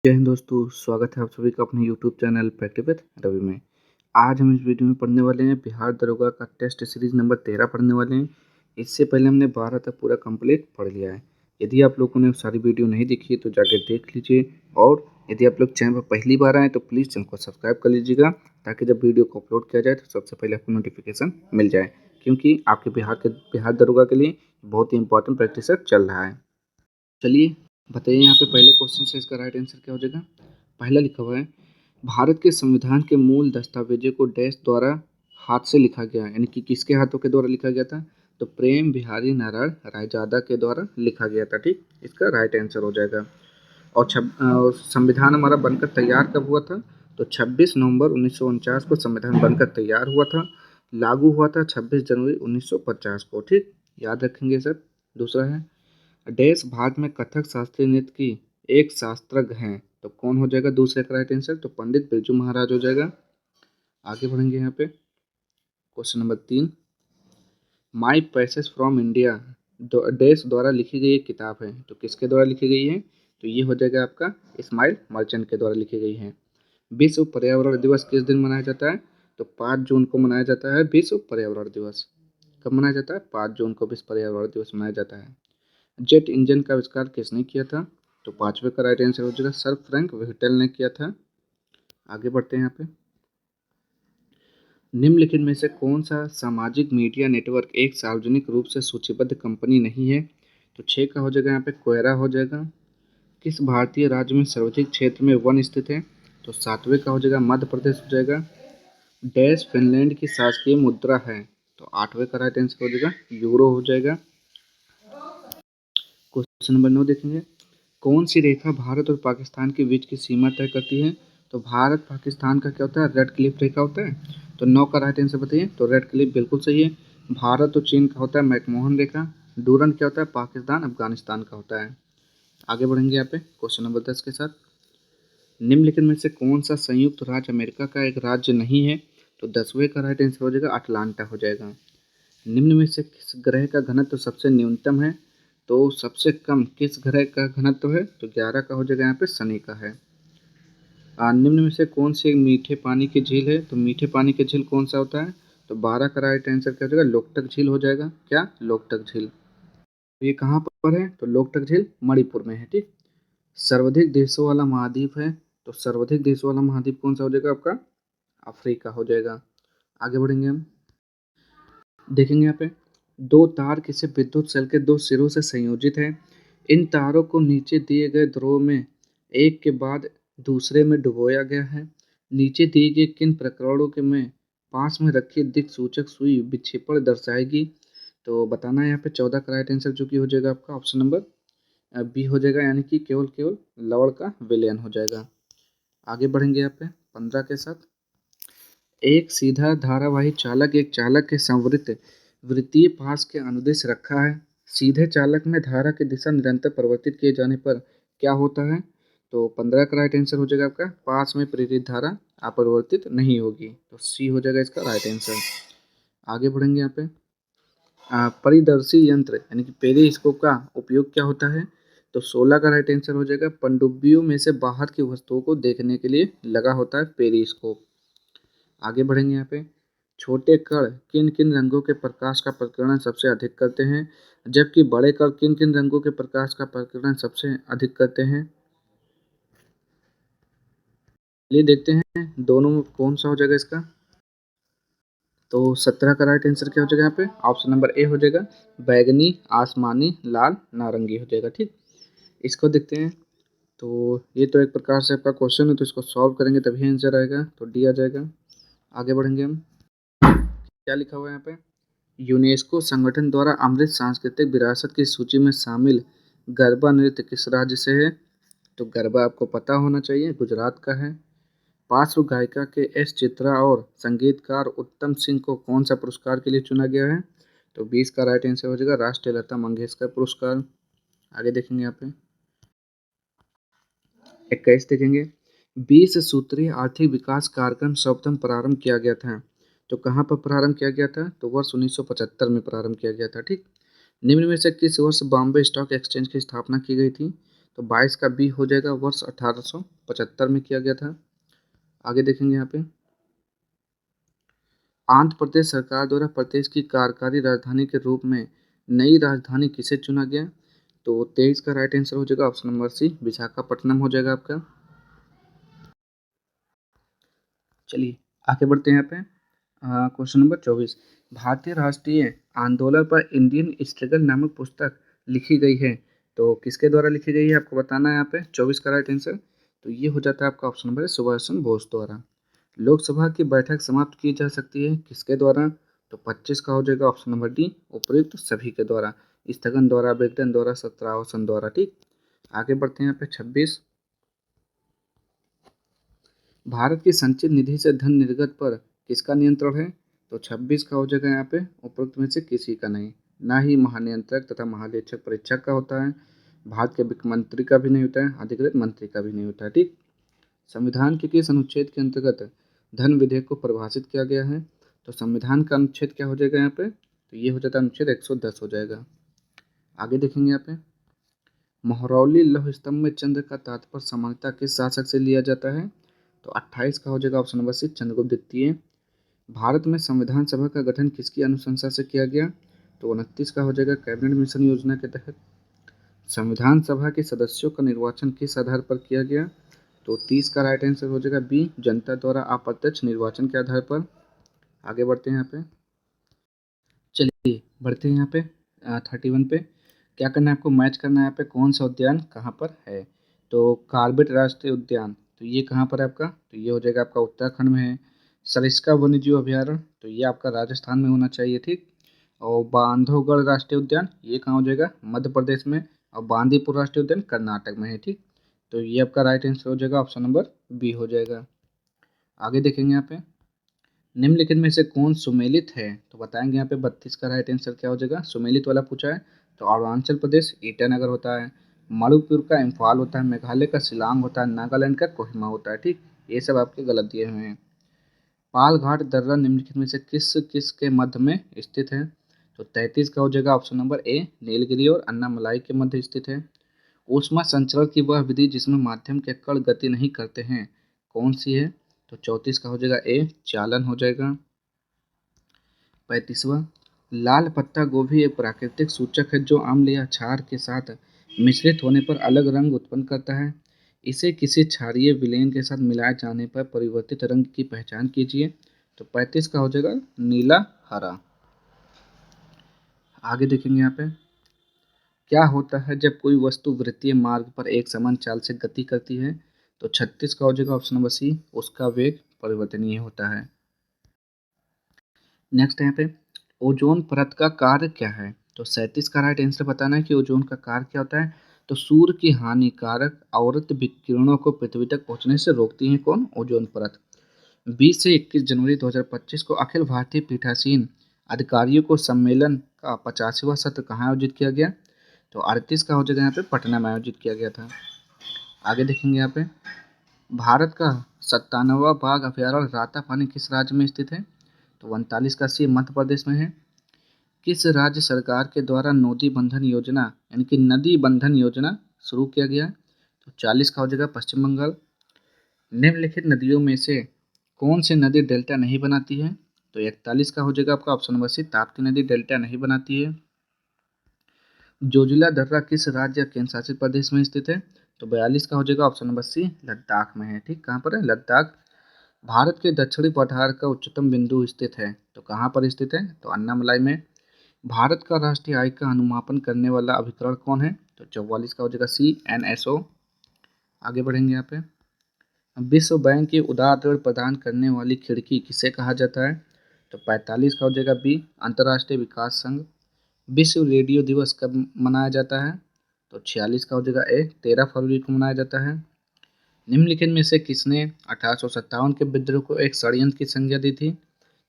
जय हिंद दोस्तों, स्वागत है आप सभी का अपने YouTube channel practice with Ravi में। आज हम इस वीडियो में पढ़ने वाले हैं बिहार दरोगा का टेस्ट सीरीज नंबर 13 पढ़ने वाले हैं। इससे पहले हमने 12 तक पूरा कंप्लीट पढ़ लिया है। यदि आप लोगों ने सारी वीडियो नहीं देखी है तो जाकर देख लीजिए, और यदि आप लोग चैनल पर पहली बार आए तो प्लीज़ चैनल को सब्सक्राइब कर लीजिएगा, ताकि जब वीडियो को अपलोड किया जाए तो सबसे पहले आपको नोटिफिकेशन मिल जाए, क्योंकि आपके बिहार दरोगा के लिए बहुत ही इंपॉर्टेंट प्रैक्टिस चल रहा है। चलिए बताइए, यहाँ पे पहले क्वेश्चन से इसका राइट आंसर क्या हो जाएगा। पहला लिखा हुआ है, भारत के संविधान के मूल दस्तावेजों को डैश द्वारा हाथ से लिखा गया, यानी कि किसके हाथों के द्वारा लिखा गया था। तो प्रेम बिहारी नारायण रायजादा के द्वारा लिखा गया था। ठीक, इसका राइट आंसर हो जाएगा। और संविधान हमारा बनकर तैयार कब हुआ था। तो 26 नवंबर 1949 को संविधान बनकर तैयार हुआ था। लागू हुआ था 26 जनवरी 1950 को। ठीक, याद रखेंगे सर। दूसरा है, डैश भारत में कथक शास्त्रीय नृत्य की एक शास्त्रज्ञ हैं। तो कौन हो जाएगा दूसरे का राइट आंसर। तो पंडित बिरजू महाराज हो जाएगा। आगे बढ़ेंगे यहाँ पे question number 3, my passage from India dash द्वारा लिखी गई एक किताब है। तो किसके द्वारा लिखी गई है। तो ये हो जाएगा आपका इस्माइल मर्चेंट के द्वारा लिखी गई है। विश्व पर्यावरण दिवस किस दिन मनाया जाता है। तो 5 जून को मनाया जाता है विश्व पर्यावरण दिवस। कब मनाया जाता है। 5 जून को विश्व पर्यावरण दिवस मनाया जाता है। जेट इंजन का आविष्कार किसने किया था। तो पांचवे का राइट आंसर हो जाएगा सर फ्रैंक व्हिटल ने किया था। आगे बढ़ते हैं यहाँ पे, निम्नलिखित में से कौन सा सामाजिक मीडिया नेटवर्क एक सार्वजनिक रूप से सूचीबद्ध कंपनी नहीं है। तो 6 का हो जाएगा यहाँ पे कोयरा हो जाएगा। किस भारतीय राज्य में सर्वाधिक क्षेत्र में वन स्थित है। तो 7वें का हो जाएगा मध्य प्रदेश हो जाएगा। डैश फिनलैंड की शासकीय मुद्रा है। तो 8वें का राइट आंसर हो जाएगा यूरो हो जाएगा। क्वेश्चन नंबर 9 देखेंगे, कौन सी रेखा भारत और पाकिस्तान के बीच की सीमा तय करती है। तो भारत पाकिस्तान का क्या होता है, रेड क्लिफ रेखा होता है। तो 9 का राइट आंसर बताइए। तो रेड क्लिफ बिल्कुल सही है। भारत और चीन का होता है मैकमोहन रेखा। डूरन क्या होता है, पाकिस्तान अफगानिस्तान का होता है। आगे बढ़ेंगे यहाँ पे क्वेश्चन नंबर 10 के साथ, निम्नलिखित में से कौन सा संयुक्त राज्य अमेरिका का एक राज्य नहीं है। तो 10वें का राइट आंसर हो जाएगा अटलांटा हो जाएगा। निम्न में से किस ग्रह का घनत्व सबसे न्यूनतम है। तो सबसे कम किस ग्रह का घनत्व है। तो 11 का हो जाएगा यहाँ पे शनि का है। निम्न में से कौन सी मीठे पानी की झील है। तो मीठे पानी की झील कौन सा होता है। तो 12 का राइट आंसर क्या हो जाएगा लोकटक झील हो जाएगा। क्या लोकटक झील। तो ये कहाँ पर है। तो लोकटक झील मणिपुर में है। ठीक, सर्वाधिक देशों वाला महाद्वीप है। तो सर्वाधिक देशों वाला महाद्वीप कौन सा हो जाएगा आपका अफ्रीका हो जाएगा। आगे बढ़ेंगे हम, देखेंगे यहाँ पे, दो तार किसी विद्युत सेल के दो सिरों से संयोजित हैं। इन तारों को नीचे दिए गए ध्रुव में एक के बाद दूसरे में डुबोया गया है। नीचे दिए गए किन प्रकरणों के में पास में रखी दिक्सूचक सुई विक्षेपण दर्शाएगी। तो बताना है यहाँ पे 14 का राइट आंसर जो कि हो जाएगा आपका ऑप्शन नंबर बी हो जाएगा, यानी कि केवल केवल लवण का विलयन हो जाएगा। आगे बढ़ेंगे यहाँ पे 15 के साथ, एक सीधा धारावाही चालक एक चालक के संवृत्त वृत्तीय पास के अनुदिश रखा है। सीधे चालक में धारा की दिशा निरंतर परिवर्तित किए जाने पर क्या होता है। तो 15 का राइट आंसर हो जाएगा आपका पास में प्रेरित धारा अपरिवर्तित नहीं होगी। तो सी हो जाएगा इसका राइट आंसर। आगे बढ़ेंगे यहाँ पे, परिदर्शी यंत्र यानी कि पेरिस्कोप का उपयोग क्या होता है। तो 16 का राइट आंसर हो जाएगा पनडुब्बियों में से बाहर की वस्तुओं को देखने के लिए लगा होता है पेरिस्कोप। आगे बढ़ेंगे यहाँ पे, छोटे कण किन किन रंगों के प्रकाश का प्रकीर्णन सबसे अधिक करते हैं, जबकि बड़े कण किन किन रंगों के प्रकाश का प्रकीर्णन सबसे अधिक करते हैं। चलिए देखते हैं दोनों में कौन सा हो जाएगा इसका। तो 17 का राइट आंसर क्या हो जाएगा यहाँ पे ऑप्शन नंबर ए हो जाएगा बैगनी आसमानी लाल नारंगी हो जाएगा। ठीक, इसको देखते हैं। तो ये तो एक प्रकार से आपका क्वेश्चन है, तो इसको सॉल्व करेंगे तभी आंसर आएगा। तो डी आ जाएगा। आगे बढ़ेंगे हम, क्या लिखा हुआ है यहाँ पे, यूनेस्को संगठन द्वारा अमृत सांस्कृतिक विरासत की सूची में शामिल गरबा नृत्य किस राज्य से है। तो गरबा आपको पता होना चाहिए गुजरात का है। पार्श्व गायिका के एस चित्रा और संगीतकार उत्तम सिंह को कौन सा पुरस्कार के लिए चुना गया है। तो 20 का राइट आंसर हो जाएगा राष्ट्रीय लता मंगेशकर पुरस्कार। आगे देखेंगे यहाँ पे 21 देखेंगे, 20 सूत्रीय आर्थिक विकास कार्यक्रम सर्वप्रथम प्रारंभ किया गया था। तो कहाँ पर प्रारंभ किया गया था। तो वर्ष 1975 में प्रारंभ किया गया था। ठीक, निम्न में से किस वर्ष बॉम्बे स्टॉक एक्सचेंज की स्थापना की गई थी। तो 22 का बी हो जाएगा, वर्ष 1875 में किया गया था। आगे देखेंगे यहाँ पे, आंध्र प्रदेश सरकार द्वारा प्रदेश की कार्यकारी राजधानी के रूप में नई राजधानी किसे चुना गया? तो 23 का राइट आंसर हो जाएगा ऑप्शन नंबर सी, विशाखापट्टनम हो जाएगा आपका। चलिए आगे बढ़ते हैं यहाँ पे। क्वेश्चन नंबर 24, भारतीय राष्ट्रीय आंदोलन पर इंडियन स्ट्रगल नामक पुस्तक लिखी गई है, तो किसके द्वारा लिखी गई है आपको बताना है यहाँ पे। 24 का राइट आंसर तो ये हो जाता है आपका ऑप्शन नंबर सुभाष चंद्र बोस द्वारा। लोकसभा की बैठक समाप्त की जा सकती है किसके द्वारा? तो 25 का हो जाएगा ऑप्शन नंबर डी, उपयुक्त सभी के द्वारा, स्थगन द्वारा, विघटन द्वारा, सत्रावसान द्वारा। ठीक, आगे बढ़ते हैं यहाँ पे 26, भारत की संचित निधि से धन निर्गत पर किसका नियंत्रण है? तो 26 का हो जाएगा यहाँ पे उपरोक्त में से किसी का नहीं, ना ही महानियंत्रक तथा महालेखक परीक्षक का होता है, भारत के वित्त मंत्री का भी नहीं होता है, अधिकृत मंत्री का भी नहीं होता है। ठीक, संविधान के किस अनुच्छेद के अंतर्गत धन विधेयक को परिभाषित किया गया है? तो संविधान का अनुच्छेद क्या हो जाएगा यहाँ पे? तो ये हो जाता है अनुच्छेद 110 हो जाएगा। आगे देखेंगे यहाँ पे, महरौली लौह स्तंभ में चंद्र का तात्पर्य समानता किस शासक से लिया जाता है? तो 28 का हो जाएगा ऑप्शन नंबर सी, चंद्रगुप्त द्वितीय। भारत में संविधान सभा का गठन किसकी अनुशंसा से किया गया? तो 29 का हो जाएगा कैबिनेट मिशन योजना के तहत। संविधान सभा के सदस्यों का निर्वाचन किस आधार पर किया गया? तो 30 का राइट आंसर हो जाएगा बी, जनता द्वारा अप्रत्यक्ष निर्वाचन के आधार पर। आगे बढ़ते हैं यहाँ पे, चलिए बढ़ते हैं यहाँ पे 31 पे। क्या करना है आपको? मैच करना है यहाँ पे, कौन सा उद्यान कहाँ पर है। तो कार्बेट राष्ट्रीय उद्यान, तो ये कहाँ पर है आपका? तो ये हो जाएगा आपका उत्तराखंड में है। सरिस्का वन्यजीव अभयारण्य, तो ये आपका राजस्थान में होना चाहिए। ठीक, और बांधवगढ़ राष्ट्रीय उद्यान ये कहाँ हो जाएगा? मध्य प्रदेश में। और बांदीपुर राष्ट्रीय उद्यान कर्नाटक में है। ठीक, तो ये आपका राइट आंसर हो जाएगा ऑप्शन नंबर बी हो जाएगा। आगे देखेंगे यहाँ पे, निम्नलिखित में से कौन सुमेलित है? तो बताएंगे यहाँ पे 32 का राइट आंसर क्या हो जाएगा? सुमेलित वाला पूछा है तो अरुणाचल प्रदेश ईटानगर होता है, मणिपुर का इम्फाल होता है, मेघालय का शिलांग होता है, नागालैंड का कोहिमा होता है। ठीक, ये सब आपके गलत दिए हुए हैं। पालघाट दर्रा निम्नलिखित में से किस किस के मध्य में स्थित है? तो 33 का हो जाएगा ऑप्शन नंबर ए, नीलगिरी और अन्नामलाई के मध्य स्थित है। ऊष्मा संचरण की वह विधि जिसमें माध्यम के कण गति नहीं करते हैं कौन सी है? तो 34 का हो जाएगा ए, चालन हो जाएगा। 35वां, लाल पत्ता गोभी एक प्राकृतिक सूचक है जो अम्ल या क्षार के साथ मिश्रित होने पर अलग रंग उत्पन्न करता है। इसे किसी क्षारीय विलेन के साथ मिलाए जाने पर परिवर्तित रंग की पहचान कीजिए। तो 35 का हो जाएगा नीला हरा। आगे देखेंगे यहाँ पे, क्या होता है जब कोई वस्तु वृत्तीय मार्ग पर एक समान चाल से गति करती है? तो 36 का हो जाएगा ऑप्शन नंबर सी, उसका वेग परिवर्तनीय होता है। नेक्स्ट यहाँ पे, ओजोन परत का कार्य क्या है? तो 37 का राइट आंसर बताना है कि ओजोन का कार्य क्या होता है। तो सूर्य की हानिकारक अवृत विकिरणों को पृथ्वी तक पहुंचने से रोकती है कौन? ओजोन परत। 20 से 21 जनवरी 2025 को अखिल भारतीय पीठासीन अधिकारियों को सम्मेलन का 85वां सत्र कहाँ आयोजित किया गया? तो 38 का हो जाएगा यहाँ पे पटना में आयोजित किया गया था। आगे देखेंगे यहाँ पे, भारत का 97वां बाघ अभयारण्य रातापानी किस राज्य में स्थित है? तो 39 का सी, मध्य प्रदेश में है। किस राज्य सरकार के द्वारा नदी बंधन योजना यानी कि नदी बंधन योजना शुरू किया गया है? तो 40 का हो जाएगा पश्चिम बंगाल। निम्नलिखित नदियों में से कौन सी नदी डेल्टा नहीं बनाती है? तो 41 का हो जाएगा आपका ऑप्शन नंबर सी, ताप्ती नदी डेल्टा नहीं बनाती है। जोजिला दर्रा किस राज्य या केंद्र शासित प्रदेश में स्थित है? तो 42 का हो जाएगा ऑप्शन नंबर सी, लद्दाख में है। ठीक, कहाँ पर है? लद्दाख। भारत के दक्षिणी पठार का उच्चतम बिंदु स्थित है, तो कहाँ पर स्थित है? तो अन्नामलाई में। भारत का राष्ट्रीय आय का अनुमापन करने वाला अभिकरण कौन है? तो 44 का हो जाएगा सी, एनएसओ। आगे बढ़ेंगे यहाँ पे, विश्व बैंक की उदार ऋण प्रदान करने वाली खिड़की किसे कहा जाता है? तो 45 का हो जाएगा बी, अंतर्राष्ट्रीय विकास संघ। विश्व रेडियो दिवस कब मनाया जाता है? तो 46 का हो जाएगा ए, 13 फरवरी को मनाया जाता है। निम्नलिखित में से किसने 1857 के विद्रोह को एक षड्यंत्र की संज्ञा दी थी?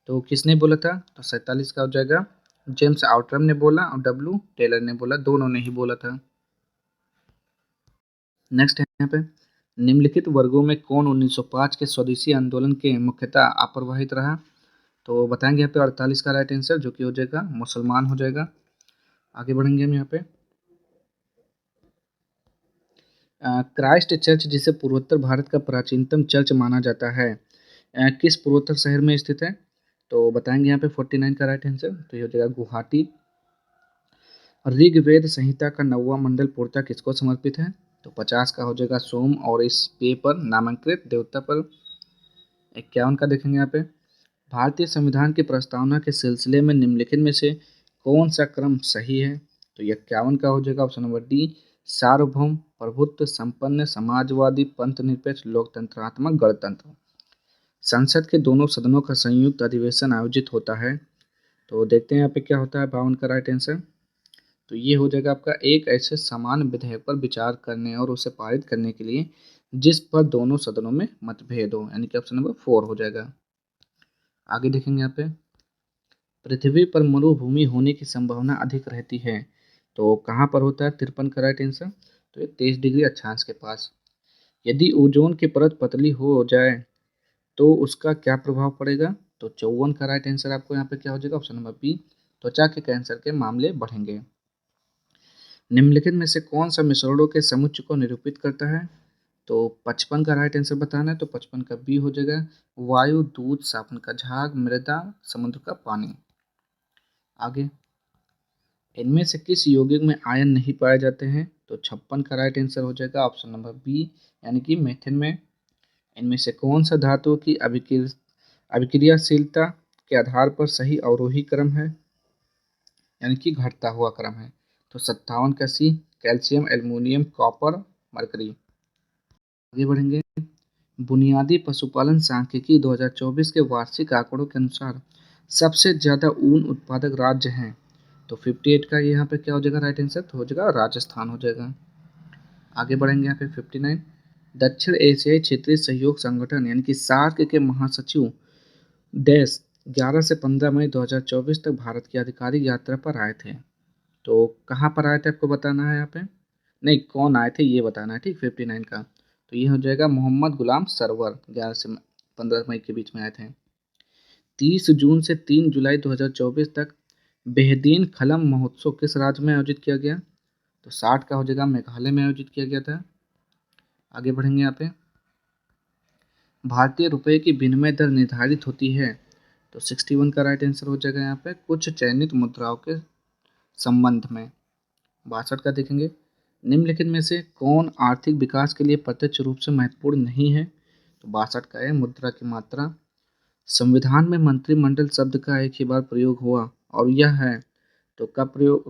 तो किसने बोला था? तो 47 का हो जाएगा जेम्स आउटरम ने बोला और डब्ल्यू टेलर ने बोला, दोनों ने ही बोला था। नेक्स्ट है यहाँ पे, निम्नलिखित वर्गों में कौन 1905 के स्वदेशी आंदोलन के मुख्यतः अप्रवाहित रहा? तो बताएंगे यहाँ पे 48 का राइट आंसर जो कि हो जाएगा मुसलमान हो जाएगा। आगे बढ़ेंगे हम यहाँ पे, क्राइस्ट चर्च, जिसे पूर्वोत्तर भारत का प्राचीनतम चर्च माना जाता है, किस पूर्वोत्तर शहर में स्थित है? तो बताएंगे यहाँ पे 49 का राइट आंसर, तो ये हो जाएगा गुवाहाटी। ऋग्वेद संहिता का 9वां मंडल पूर्णतः किसको समर्पित है? तो 50 का हो जाएगा सोम और इस पे पर नामांकित देवता पर। 51 का देखेंगे यहाँ पे, भारतीय संविधान की प्रस्तावना के सिलसिले में निम्नलिखित में से कौन सा क्रम सही है? तो ये 51 का हो जाएगा ऑप्शन नंबर डी, सार्वभौम प्रभुत्व संपन्न समाजवादी पंथ निरपेक्ष लोकतंत्रात्मक गणतंत्र। संसद के दोनों सदनों का संयुक्त अधिवेशन आयोजित होता है। तो देखते हैं यहाँ पे क्या होता है 52 का राइट आंसर। तो ये हो जाएगा आपका एक ऐसे समान विधेयक पर विचार करने और उसे पारित करने के लिए जिस पर दोनों सदनों में मतभेद हो, यानी कि ऑप्शन नंबर 4 हो जाएगा। आगे देखेंगे यहाँ पे, पृथ्वी पर मरुभूमि होने की संभावना अधिक रहती है, तो कहाँ पर होता है? 53 का राइट आंसर, तो ये 23 डिग्री अक्षांश के पास। यदि ओजोन की परत पतली हो जाए तो उसका क्या प्रभाव पड़ेगा? तो 54 का राइट आंसर आपको यहाँ पे क्या हो जाएगा? ऑप्शन नंबर बी, त्वचा के कैंसर के मामले बढ़ेंगे। निम्नलिखित में से कौन सा मिश्रणों के समुच्चय को निरूपित करता है? तो 55 का राइट आंसर बताना है, तो 55 का बी हो जाएगा, वायु, दूध, साबुन का झाग, मृदा, समुद्र का पानी। आगे, इनमें से किस यौगिक में आयन नहीं पाए जाते हैं? तो 56 का राइट आंसर हो जाएगा ऑप्शन नंबर बी, यानी कि मेथिन में। इनमें से कौन सा धातु की अभिक्रियाशीलता के आधार पर सही अवरोही क्रम है, यानी कि घटता हुआ क्रम है? तो 57 का सी, कैल्शियम, एल्युमिनियम, कॉपर, मरकरी। आगे बढ़ेंगे, बुनियादी पशुपालन सांख्यिकी 2024 के वार्षिक आंकड़ों के अनुसार सबसे ज्यादा ऊन उत्पादक राज्य हैं। तो 58 का यहाँ पे क्या हो जाएगा राइट आंसर? तो हो जाएगा राजस्थान हो जाएगा। आगे बढ़ेंगे यहाँ पे 59, दक्षिण एशियाई क्षेत्रीय सहयोग संगठन यानी कि सार्क के महासचिव देश 11 से 15 मई 2024 तक भारत की आधिकारिक यात्रा पर आए थे। तो कहाँ पर आए थे आपको बताना है यहाँ पे, नहीं कौन आए थे ये बताना है, ठीक। 59 का तो ये हो जाएगा मोहम्मद गुलाम सरवर, 11 से 15 मई के बीच में आए थे। 30 जून से 3 जुलाई 2024 तक बेहदीन खलम महोत्सव किस राज्य में आयोजित किया गया? तो 60 का हो जाएगा मेघालय में आयोजित किया गया था। आगे बढ़ेंगे यहाँ पे, भारतीय रुपए की विनिमय दर निर्धारित होती है। तो 61 का राइट आंसर हो जाएगा यहाँ पे कुछ चयनित मुद्राओं के संबंध में। 62 का देखेंगे, निम्नलिखित में से कौन आर्थिक विकास के लिए प्रत्यक्ष रूप से महत्वपूर्ण नहीं है? तो 62 का है मुद्रा की मात्रा। संविधान में मंत्रिमंडल शब्द का एक ही बार प्रयोग हुआ और यह है, तो कब प्रयोग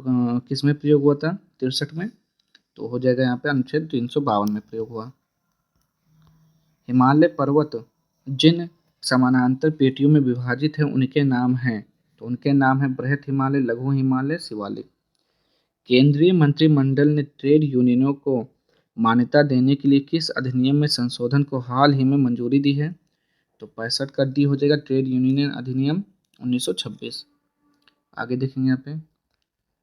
किस में प्रयोग हुआ था? 63 में। तो हो जाएगा यहाँ पे अनुच्छेद 352 में प्रयोग हुआ। हिमालय पर्वत जिन समानांतर पेटियों में विभाजित है उनके नाम हैं, तो उनके नाम है बृहत हिमालय, लघु हिमालय, शिवालिक। केंद्रीय मंत्रिमंडल ने ट्रेड यूनियनों को मान्यता देने के लिए किस अधिनियम में संशोधन को हाल ही में मंजूरी दी है? तो 65 का डी हो जाएगा ट्रेड यूनियन अधिनियम 1926। आगे देखेंगे यहाँ पे,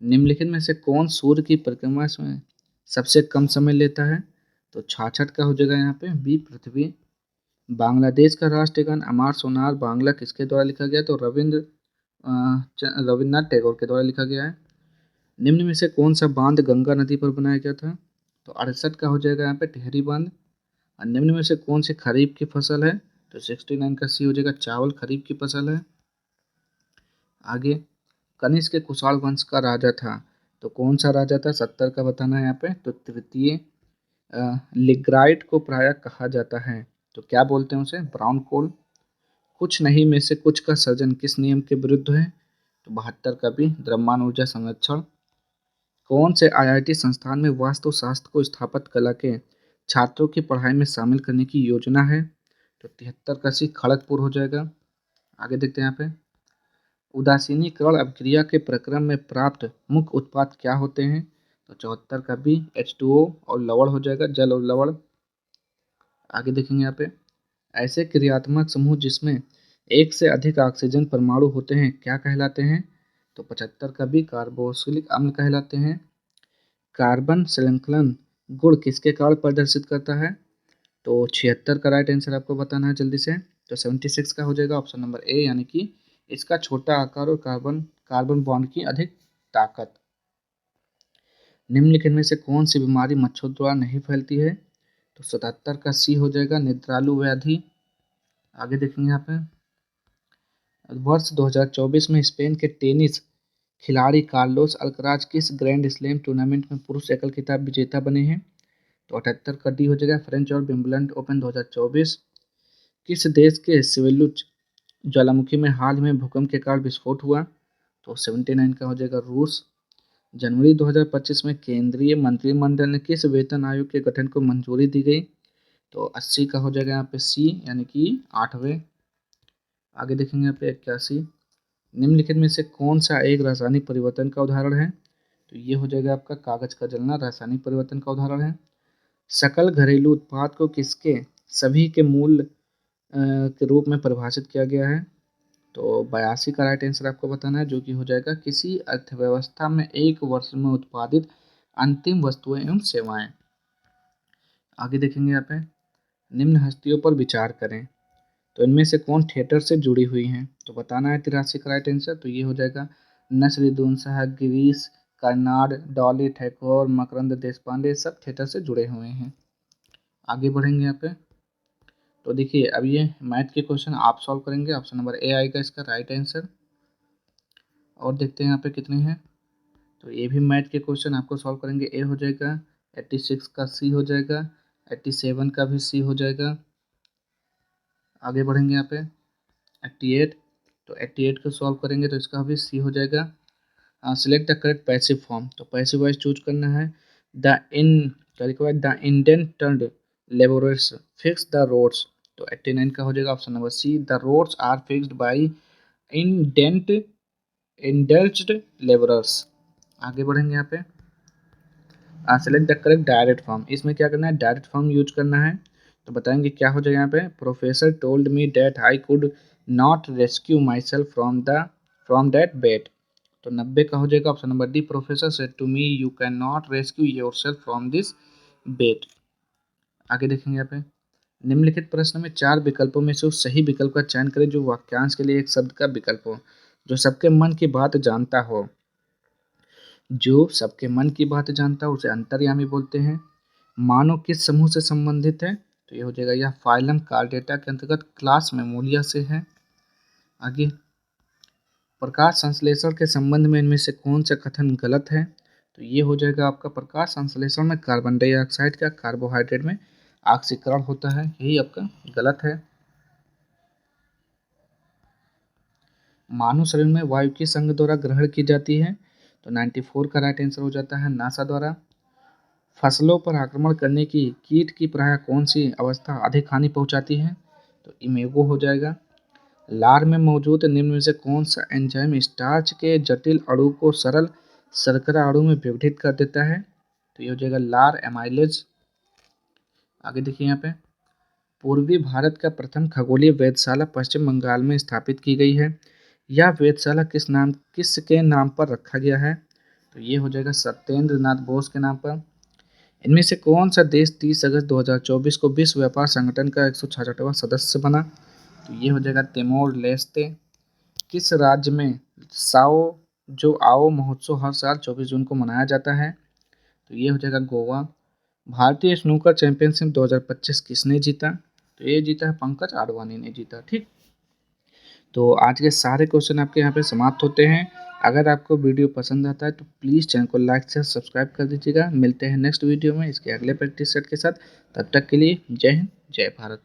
निम्नलिखित में से कौन सूर्य की परिक्रमा में सबसे कम समय लेता है? तो 66 का हो जाएगा यहाँ पे बी, पृथ्वी। बांग्लादेश का राष्ट्रीय गान अमार सोनार बांग्ला किसके द्वारा लिखा गया? तो रविन्द्रनाथ टैगोर के द्वारा लिखा गया है। निम्न में से कौन सा बांध गंगा नदी पर बनाया गया था? तो 68 का हो जाएगा यहाँ पे टिहरी बांध। और निम्न में से कौन सी खरीफ की फसल है? तो 69 का सी हो जाएगा चावल खरीफ की फसल है। आगे, कनिष्क के कुषाण वंश का राजा था, तो कौन सा राजा था? 70 का बताना है यहाँ पे, तो तृतीय लिग्राइट को प्रायः कहा जाता है, तो क्या बोलते हैं उसे? ब्राउन कोल। कुछ नहीं में से कुछ का सर्जन किस नियम के विरुद्ध है? तो 72 का भी द्रव्यमान ऊर्जा संरक्षण। कौन से आईआईटी संस्थान में वास्तुशास्त्र को स्थापत्य कला के छात्रों की पढ़ाई में शामिल करने की योजना है? तो 73 का सी खड़गपुर हो जाएगा। आगे देखते हैं यहाँ पे, उदासीनीकरण अभिक्रिया के प्रक्रम में प्राप्त मुख्य उत्पाद क्या होते हैं? तो 74 का बी H2O और लवण हो जाएगा, जल और लवण। आगे देखेंगे यहाँ पे, ऐसे क्रियात्मक समूह जिसमें एक से अधिक ऑक्सीजन परमाणु होते हैं क्या कहलाते हैं? तो 75 का बी कार्बोक्सिलिक अम्ल कहलाते हैं। कार्बन संलग्न गुण किसके कारण प्रदर्शित करता है? तो 76 का राइट आंसर आपको बताना है जल्दी से, तो 76 का हो जाएगा ऑप्शन नंबर ए, यानी कि इसका छोटा आकार और कार्बन कार्बन बॉन्ड की अधिक ताकत। निम्नलिखित में से कौन सी बीमारी मच्छरों द्वारा नहीं फैलती है? तो 77 का सी हो जाएगा, निद्रालु व्याधि। आगे देखेंगे यहाँ पे, वर्ष 2024 में स्पेन के टेनिस खिलाड़ी कार्लोस अल्कराज किस ग्रैंड स्लैम टूर्नामेंट में पुरुष एकल खिताब विजेता बने हैं? तो 78 का डी हो जाएगा, फ्रेंच और विंबलडन ओपन 2024। किस देश के सिविलुच ज्वालामुखी में हाल ही में भूकंप के कारण विस्फोट हुआ? तो 79 का हो जाएगा, रूस। जनवरी 2025 में केंद्रीय मंत्रिमंडल ने किस वेतन आयोग के गठन को मंजूरी दी गई? तो 80 का हो जाएगा यहाँ पे सी, यानी कि 8वें। आगे देखेंगे यहाँ पे 81, निम्नलिखित में से कौन सा एक रासायनिक परिवर्तन का उदाहरण है? तो ये हो जाएगा आपका कागज का जलना रासायनिक परिवर्तन का उदाहरण है। सकल घरेलू उत्पाद को किसके सभी के मूल के रूप में परिभाषित किया गया है? तो 82 का राइट आंसर आपको बताना है, जो कि हो जाएगा किसी अर्थव्यवस्था में एक वर्ष में उत्पादित अंतिम वस्तुएं एवं सेवाएं। आगे देखेंगे यहाँ पे, निम्न हस्तियों पर विचार करें, तो इनमें से कौन थिएटर से जुड़ी हुई हैं? तो बताना है 83 का राइट आंसर, तो ये हो जाएगा नसरुद्दीन शाह, गिरीश कर्नाड, डॉली ठाकुर, मकरंद देशपांडे, सब थिएटर से जुड़े हुए हैं। आगे बढ़ेंगे यहाँ पे, तो देखिए अब ये मैथ के क्वेश्चन आप सॉल्व करेंगे, ऑप्शन नंबर ए आएगा इसका राइट आंसर। और देखते हैं यहाँ पे कितने हैं, तो ये भी मैथ के क्वेश्चन आपको सॉल्व करेंगे, ए हो जाएगा, 86 का सी हो जाएगा, 87 का भी सी हो जाएगा। आगे बढ़ेंगे यहाँ पे 88, तो 88 को सॉल्व करेंगे तो इसका भी सी हो जाएगा। Select the correct passive form, तो पैसिव वाइज चूज करना है। The indented labourers fix the roads, तो 89 का हो जाएगा option number C, the roads are fixed by indulged labourers. आगे बढ़ेंगे यहाँ पे, select the correct direct form, इसमें क्या करना है, डायरेक्ट फॉर्म यूज करना है। तो बताएंगे क्या हो जाएगा यहाँ पे, professor told me that I could not rescue myself from that bed, तो 90 का हो जाएगा option number D, professor said to me you can not rescue yourself from this bed. आगे देखेंगे यहाँ पे, निम्नलिखित प्रश्न में 4 विकल्पों में से उस सही विकल्प का चयन करें जो वाक्यांश के लिए एक शब्द का विकल्प हो, जो सबके मन की बात जानता हो। जो सबके मन की बात जानता है उसे अंतर्यामी बोलते हैं। मानव किस समूह से संबंधित है? तो ये हो जाएगा, यह फाइलम कार्डेटा के अंतर्गत क्लास मेमोलिया से है। आगे, प्रकाश संश्लेषण के संबंध में इनमें से कौन सा कथन गलत है? तो ये हो जाएगा आपका, प्रकाश संश्लेषण में कार्बन डाइऑक्साइड का कार्बोहाइड्रेट में ऑक्सीकरण होता है, यही आपका गलत है। मानव शरीर में वायु किस अंग द्वारा ग्रहण की जाती है? तो 94 का राइट आंसर हो जाता है, नासा द्वारा। फसलों पर आक्रमण करने की कीट की प्रायः कौन सी अवस्था अधिक हानि पहुंचाती है? तो इमेगो हो जाएगा। लार में मौजूद निम्न में से कौन सा एंजाइम स्टार्च के जटिल अणु को सरल शर्करा अणु में विघटित कर देता है? तो ये हो जाएगा लार एमाइलेज। आगे देखिए यहाँ पे, पूर्वी भारत का प्रथम खगोलीय वेधशाला पश्चिम बंगाल में स्थापित की गई है। यह वेधशाला किसके नाम पर रखा गया है? तो ये हो जाएगा सत्येंद्र नाथ बोस के नाम पर। इनमें से कौन सा देश 30 अगस्त 2024 को विश्व व्यापार संगठन का 166वां सदस्य बना? तो ये हो जाएगा तिमोर लेस्ते। किस राज्य में आओ महोत्सव हर साल 24 जून को मनाया जाता है? तो ये हो जाएगा गोवा। भारतीय स्नूकर चैंपियनशिप 2025 किसने जीता? तो ये जीता है पंकज आडवाणी ने जीता। ठीक, तो आज के सारे क्वेश्चन आपके यहाँ पे समाप्त होते हैं। अगर आपको वीडियो पसंद आता है तो प्लीज़ चैनल को लाइक से सब्सक्राइब कर दीजिएगा। मिलते हैं नेक्स्ट वीडियो में इसके अगले प्रैक्टिस सेट के साथ, तब तक के लिए जय हिंद जय भारत।